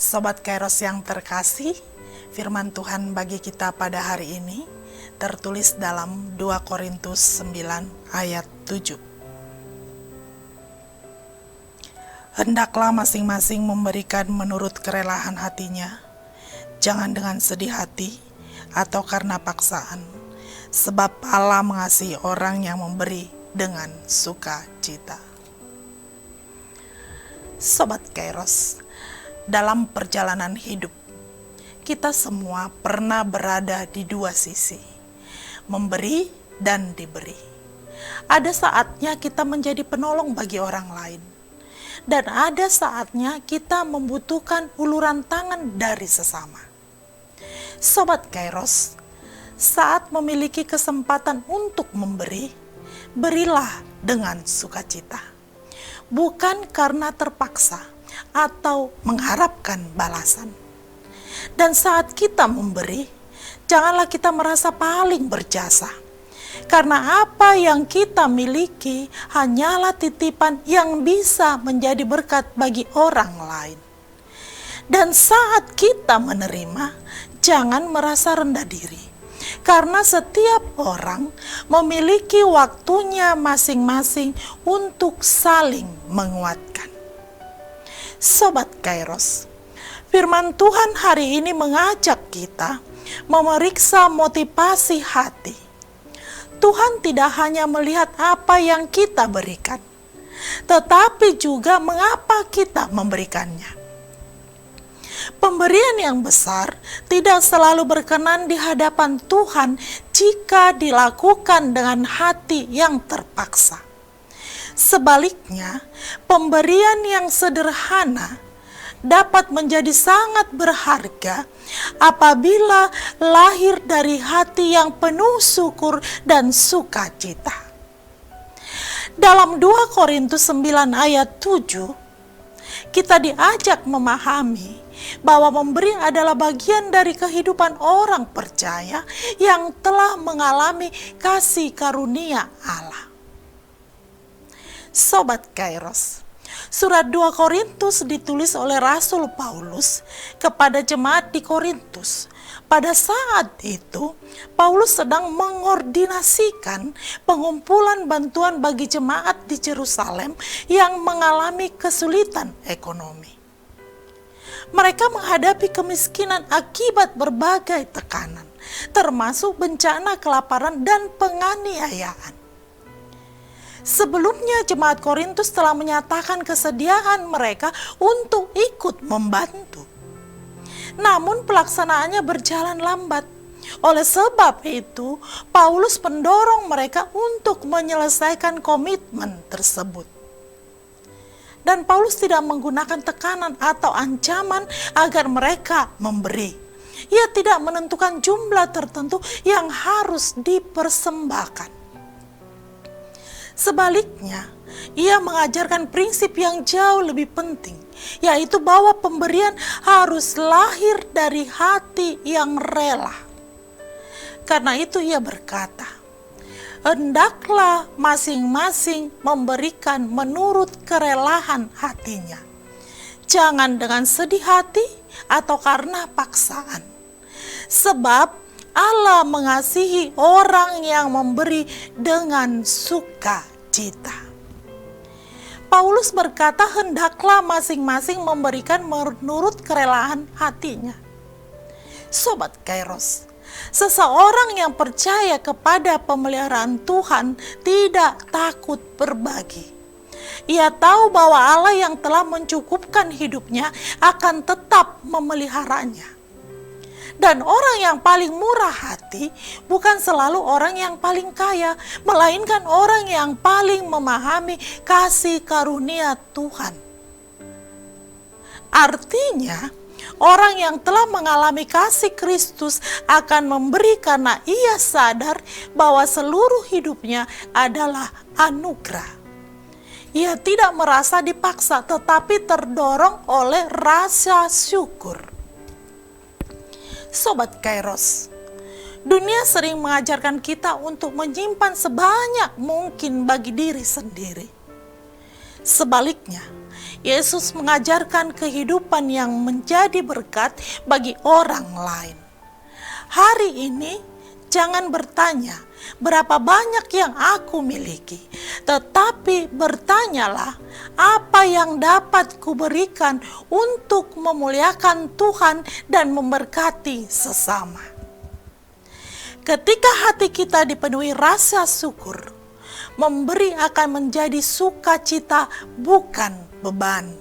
Sobat Kairos yang terkasih, firman Tuhan bagi kita pada hari ini tertulis dalam 2 Korintus 9 ayat 7. Hendaklah masing-masing memberikan menurut kerelaan hatinya, jangan dengan sedih hati atau karena paksaan, sebab Allah mengasihi orang yang memberi dengan sukacita. Sobat Kairos, dalam perjalanan hidup, kita semua pernah berada di dua sisi, memberi dan diberi. Ada saatnya kita menjadi penolong bagi orang lain, dan ada saatnya kita membutuhkan uluran tangan dari sesama. Sobat Kairos, saat memiliki kesempatan untuk memberi, berilah dengan sukacita, bukan karena terpaksa atau mengharapkan balasan. Dan saat kita memberi, janganlah kita merasa paling berjasa, karena apa yang kita miliki hanyalah titipan yang bisa menjadi berkat bagi orang lain. Dan saat kita menerima, jangan merasa rendah diri, karena setiap orang memiliki waktunya masing-masing untuk saling menguatkan. Sobat Kairos, firman Tuhan hari ini mengajak kita memeriksa motivasi hati. Tuhan tidak hanya melihat apa yang kita berikan, tetapi juga mengapa kita memberikannya. Pemberian yang besar tidak selalu berkenan di hadapan Tuhan jika dilakukan dengan hati yang terpaksa. Sebaliknya, pemberian yang sederhana dapat menjadi sangat berharga apabila lahir dari hati yang penuh syukur dan sukacita. Dalam 2 Korintus 9 ayat 7, kita diajak memahami bahwa memberi adalah bagian dari kehidupan orang percaya yang telah mengalami kasih karunia Allah. Sobat Kairos, surat 2 Korintus ditulis oleh Rasul Paulus kepada jemaat di Korintus. Pada saat itu, Paulus sedang mengordinasikan pengumpulan bantuan bagi jemaat di Yerusalem yang mengalami kesulitan ekonomi. Mereka menghadapi kemiskinan akibat berbagai tekanan, termasuk bencana kelaparan dan penganiayaan. Sebelumnya jemaat Korintus telah menyatakan kesediaan mereka untuk ikut membantu. Namun pelaksanaannya berjalan lambat. Oleh sebab itu, Paulus mendorong mereka untuk menyelesaikan komitmen tersebut. Dan Paulus tidak menggunakan tekanan atau ancaman agar mereka memberi. Ia tidak menentukan jumlah tertentu yang harus dipersembahkan. Sebaliknya, ia mengajarkan prinsip yang jauh lebih penting, yaitu bahwa pemberian harus lahir dari hati yang rela. Karena itu ia berkata, hendaklah masing-masing memberikan menurut kerelaan hatinya, jangan dengan sedih hati atau karena paksaan. Sebab Allah mengasihi orang yang memberi dengan sukacita. Paulus berkata, hendaklah masing-masing memberikan menurut kerelaan hatinya. Sobat Kairos, seseorang yang percaya kepada pemeliharaan Tuhan tidak takut berbagi. Ia tahu bahwa Allah yang telah mencukupkan hidupnya akan tetap memeliharanya. Dan orang yang paling murah hati bukan selalu orang yang paling kaya, melainkan orang yang paling memahami kasih karunia Tuhan. Artinya, orang yang telah mengalami kasih Kristus akan memberi karena ia sadar bahwa seluruh hidupnya adalah anugerah. Ia tidak merasa dipaksa, tetapi terdorong oleh rasa syukur. Sobat Kairos, dunia sering mengajarkan kita untuk menyimpan sebanyak mungkin bagi diri sendiri. Sebaliknya, Yesus mengajarkan kehidupan yang menjadi berkat bagi orang lain. Hari ini, jangan bertanya berapa banyak yang aku miliki, tetapi bertanyalah apa yang dapat kuberikan untuk memuliakan Tuhan dan memberkati sesama. Ketika hati kita dipenuhi rasa syukur, memberi akan menjadi sukacita, bukan beban.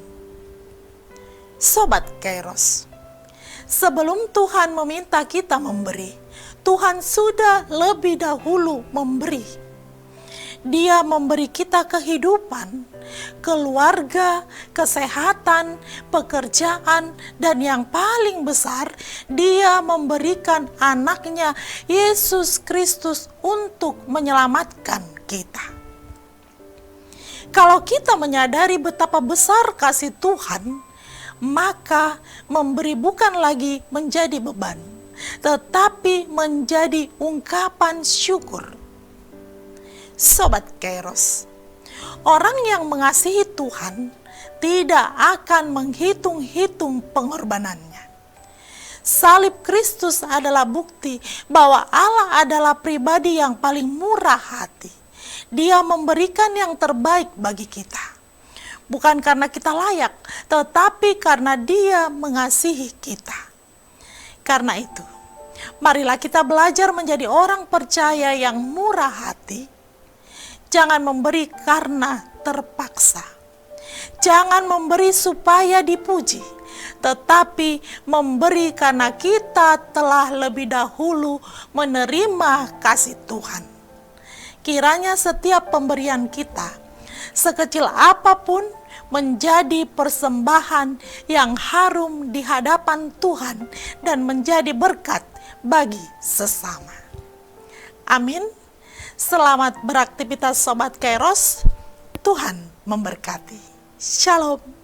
Sobat Kairos, sebelum Tuhan meminta kita memberi, Tuhan sudah lebih dahulu memberi. Dia memberi kita kehidupan, keluarga, kesehatan, pekerjaan, dan yang paling besar, Dia memberikan anaknya Yesus Kristus untuk menyelamatkan kita. Kalau kita menyadari betapa besar kasih Tuhan, maka memberi bukan lagi menjadi beban, tetapi menjadi ungkapan syukur. Sobat Kairos, orang yang mengasihi Tuhan tidak akan menghitung-hitung pengorbanannya. Salib Kristus adalah bukti bahwa Allah adalah pribadi yang paling murah hati. Dia memberikan yang terbaik bagi kita. Bukan karena kita layak, tetapi karena Dia mengasihi kita. Karena itu, marilah kita belajar menjadi orang percaya yang murah hati. Jangan memberi karena terpaksa. Jangan memberi supaya dipuji, tetapi memberi karena kita telah lebih dahulu menerima kasih Tuhan. Kiranya setiap pemberian kita, sekecil apapun, menjadi persembahan yang harum di hadapan Tuhan dan menjadi berkat bagi sesama. Amin. Selamat beraktivitas Sobat Kairos. Tuhan memberkati. Shalom.